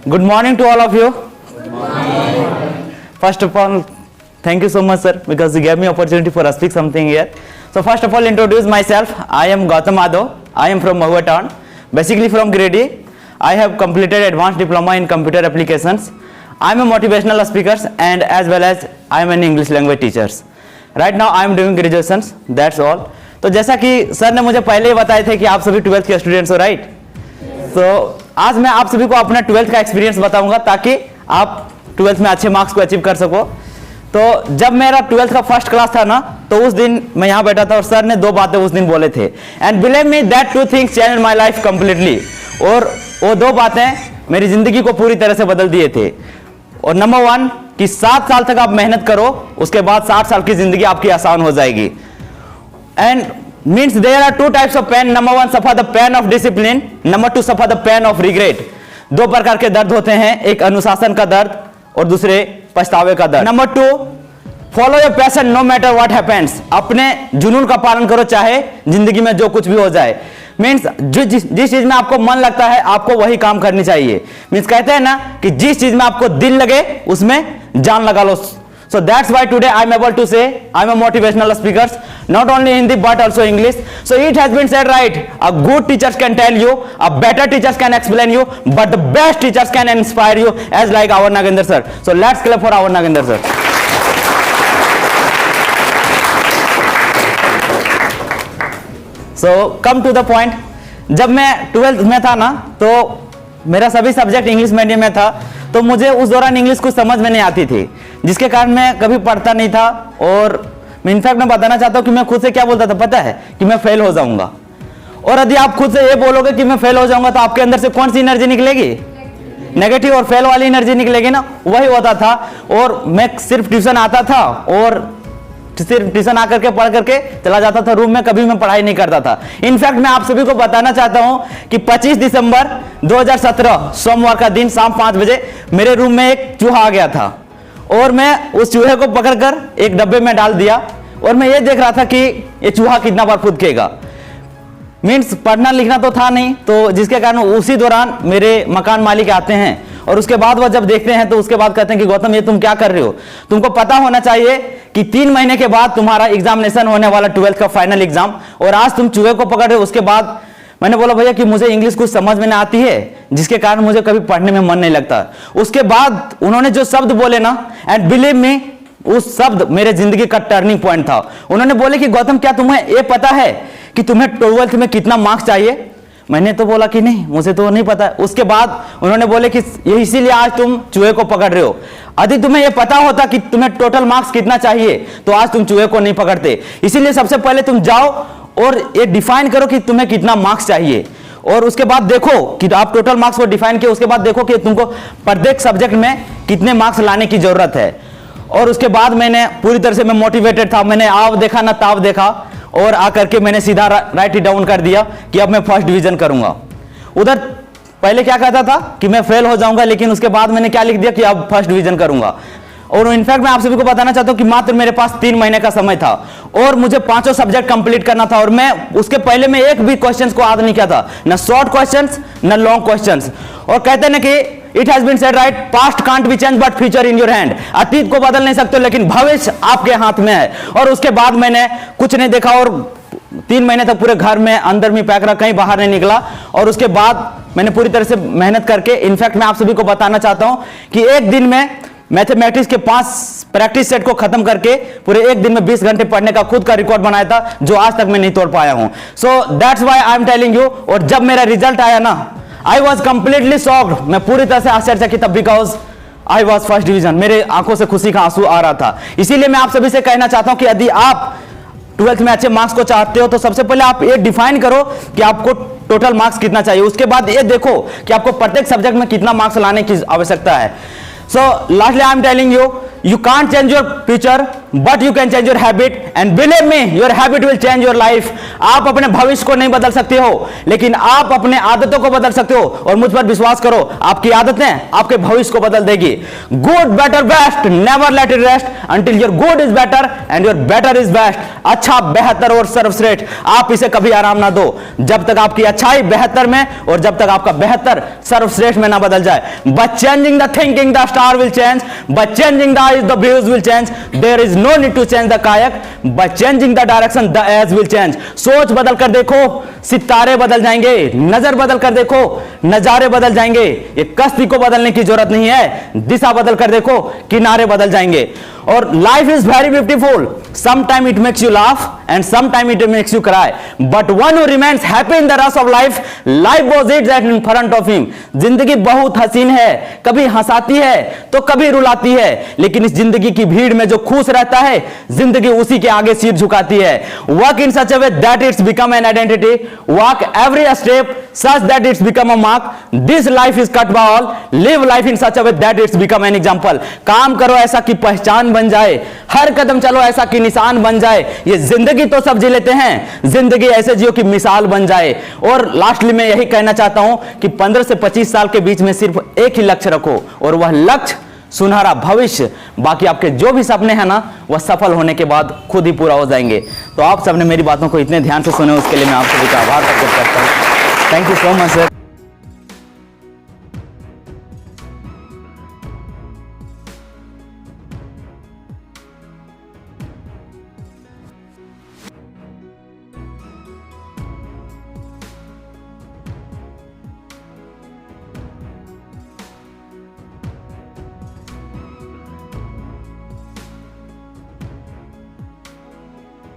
Good morning to all of you. First of all, thank you so much, sir, because you gave me opportunity for speak something here. So first of all, introduce myself. I am Gautam Madhav. I am from Mahua town, basically from grade E. I have completed advanced diploma in computer applications. I am a motivational speaker and as well as I am an English language teacher. Right now I am doing graduations. That's all. तो जैसा कि sir ने मुझे पहले ही बताए थे कि आप सभी 12th के स्टूडेंट्स हो, राइट? तो आज मैं आप सभी को अपना 12th का एक्सपीरियंस बताऊंगा ताकि आप 12th में अच्छे मार्क्स को अचीव कर सको। तो जब मेरा 12th का फर्स्ट क्लास था ना, तो उस दिन मैं यहाँ बैठा था और सर ने 2 बातें उस दिन बोले थे, and believe me that 2 things changed my life completely. और वो 2 बातें मेरी जिंदगी को पूरी तरह से बदल दिए थे। और नंबर 1 कि 7 साल तक आप मेहनत करो, उसके बाद 60 साल की जिंदगी आपकी आसान हो जाएगी। And means there are 2 types of pain. Number 1 suffer the pain of discipline, number 2 suffer the pain of regret. 2 प्रकार के दर्द होते हैं, एक अनुशासन का दर्द और दूसरे पछतावे का दर्द। Number 2 follow your passion no matter what happens. अपने जुनून का पालन करो चाहे जिंदगी में जो कुछ भी हो जाए। मीन्स जिस चीज में आपको मन लगता है आपको वही काम करनी चाहिए। मीन्स कहते हैं ना कि जिस चीज में आपको दिल लगे उसमें जान लगा लो। So that's why today I'm able to say I'm a motivational speaker, not only Hindi but also English. So it has been said right, a good teachers can tell you, a better teachers can explain you, but the best teachers can inspire you, as like our Nagendra sir. So let's clap for our Nagendra sir. So come to the point. जब मैं 12th में था ना, तो मेरा सभी subject English medium में था, तो मुझे उस दौरान इंग्लिश कुछ समझ में नहीं आती थी, जिसके कारण मैं कभी पढ़ता नहीं था। और इनफैक्ट मैं बताना चाहता हूँ कि मैं खुद से क्या बोलता था पता है, कि मैं फेल हो जाऊंगा। और यदि आप खुद से ये बोलोगे कि मैं फेल हो जाऊंगा, तो आपके अंदर से कौन सी एनर्जी निकलेगी? नेगेटिव और फेल वाली एनर्जी निकलेगी ना, वही होता था। और मैं सिर्फ ट्यूशन आता था और सिर्फ ट्यूशन आकर के पढ़ करके चला जाता था रूम में, कभी मैं पढ़ाई नहीं करता था। इनफैक्ट मैं आप सभी को बताना चाहता हूं कि 25 दिसंबर 2017 सोमवार का दिन शाम 5 बजे मेरे रूम में एक चूहा आ गया था और मैं उस चूहे को पकड़कर एक डब्बे में डाल दिया और मैं ये देख रहा था कि ये चूहा कितना बार कूदेगा। मीन्स पढ़ना लिखना तो था नहीं, तो जिसके कारण उसी दौरान मेरे मकान मालिक आते हैं और उसके बाद वह जब देखते हैं तो उसके बाद कहते हैं कि गौतम ये तुम क्या कर रहे हो? तुमको पता होना चाहिए कि 3 महीने के बाद तुम्हारा एग्जामिनेशन होने वाला 12th का फाइनल एग्जाम, और आज तुम चूहे को पकड़ रहे हो। उसके बाद मैंने बोला भैया कि मुझे इंग्लिश कुछ समझ में ना आती है, जिसके कारण मुझे कभी पढ़ने में मन नहीं लगता। उसके बाद उन्होंने जो शब्द बोले ना, एंड बिलीव मी, उस शब्द मेरे जिंदगी का टर्निंग पॉइंट था। उन्होंने बोले कि गौतम क्या तुम्हें ये पता है कि तुम्हें 12th में कितना मार्क्स चाहिए? मैंने तो बोला कि नहीं, मुझे तो नहीं पता। उसके बाद उन्होंने बोले कि ये इसीलिए आज तुम चूहे को पकड़ रहे हो। यदि तुम्हें ये पता होता कि तुम्हें टोटल मार्क्स कितना चाहिए तो आज तुम चूहे को नहीं पकड़ते। इसीलिए सबसे पहले तुम जाओ और ये डिफाइन करो कि तुम्हें कितना मार्क्स चाहिए, और उसके बाद देखो कि आप टोटल मार्क्स को डिफाइन किए। उसके बाद देखो कि तुमको प्रत्येक सब्जेक्ट में कितने मार्क्स लाने की जरूरत है। और उसके बाद मैंने पूरी तरह से मैं मोटिवेटेड था। मैंने आव देखा ना ताव देखा और आकर के मैंने सीधा राइट इट डाउन कर दिया कि अब मैं फर्स्ट डिवीजन करूंगा। उधर पहले क्या कहता था कि मैं फेल हो जाऊंगा, लेकिन उसके बाद मैंने क्या लिख दिया कि अब फर्स्ट डिवीजन करूंगा। और इनफैक्ट मैं आप सभी को बताना चाहता हूं कि मात्र मेरे पास 3 महीने का समय था और मुझे 5 सब्जेक्ट कंप्लीट करना था। और मैं उसके पहले में एक भी क्वेश्चंस को याद नहीं किया था, न शॉर्ट क्वेश्चंस न लॉन्ग क्वेश्चंस। और कहते हैं ना कि it has been said right, past can't be change but future in your hand. अतीत को बदल नहीं सकते लेकिन भविष्य आपके हाथ में है। और उसके बाद मैंने कुछ नहीं देखा और 3 महीने तक पूरे घर में अंदर में पैक रहा, कहीं बाहर नहीं निकला। और उसके बाद मैंने पूरी तरह से मेहनत करके, इनफैक्ट मैं आप सभी को बताना चाहता हूं कि एक दिन में मैथमेटिक्स के 5 प्रैक्टिस सेट को खत्म करके पूरे एक दिन में 20 घंटे पढ़ने का खुद का रिकॉर्ड बनाया था, जो आज तक मैं नहीं तोड़ पाया हूं। So that's why I am telling you. और जब मेरा रिजल्ट आया ना, आई वॉज कंप्लीटली शॉक्ड। मैं पूरी तरह से आश्चर्यचकित था, because I was first division. मेरे आंखों से खुशी का आंसू आ रहा था। इसीलिए मैं आप सभी से कहना चाहता हूं कि यदि आप 12th में अच्छे मार्क्स को चाहते हो तो सबसे पहले आप ये डिफाइन करो कि आपको टोटल मार्क्स कितना चाहिए। उसके बाद ये देखो कि आपको प्रत्येक सब्जेक्ट में कितना मार्क्स लाने की आवश्यकता है। सो lastly I am telling you You can't change your future, but you can change your habit, and believe me, your habit will change your life. आप अपने भविष्य को नहीं बदल सकते हो, लेकिन आप अपने आदतों को बदल सकते हो, और मुझ पर विश्वास करो, आपकी आदतें आपके भविष्य को बदल देगी. Good, better, best. Never let it rest until your good is better and your better is best. अच्छा, बेहतर और सर्वश्रेष्ठ, आप इसे कभी आराम ना दो जब तक आपकी अच्छाई बेहतर में और जब तक आपका बेहतर सर्वश्रेष्ठ में ना बदल जाए. But changing the thinking, the star will change. But changing the eyes, the views will change. There is no need to change the kayak. But changing the direction, the eyes will change. सोच बदल कर देखो, सितारे बदल जाएंगे. नजर बदल कर देखो, नजारे बदल जाएंगे. ये कश्ती को बदलने की जरूरत नहीं है, दिशा बदल कर देखो, किनारे बदल जाएंगे. और life is very beautiful. Sometime it makes you laugh and sometime it makes you cry. But one who remains happy in the rush of life, life was it that in front of him. जिंदगी बहुत हसीन है, कभी हंसाती है तो कभी रुलाती है, लेकिन इस जिंदगी की भीड़ में जो खुश रहता है, जिंदगी उसी के आगे सिर झुकाती है. Work in such a way that it's become an identity. Walk every step such that it's become a mark. This life is cut by all. Live life in such a way that it's become an example. काम करो ऐसा कि पहचान बन जाए, हर कदम चलो ऐसा कि निशान बन जाए. ये जिंदगी तो सब जी लेते हैं, जिंदगी ऐसे जियो कि मिसाल बन जाए. और लास्टली मैं यही कहना चाहता हूं कि 15 से 25 साल के बीच में सिर्फ एक ही लक्ष्य रखो, और वह लक्ष्य सुनहरा भविष्य. बाकी आपके जो भी सपने हैं ना, वह सफल होने के बाद खुद ही पूरा हो जाएंगे. तो आप सबने मेरी बातों को इतने ध्यान से सुने, उसके लिए मैं आप सभी का आभार प्रकट करता हूं. Thank you so much sir.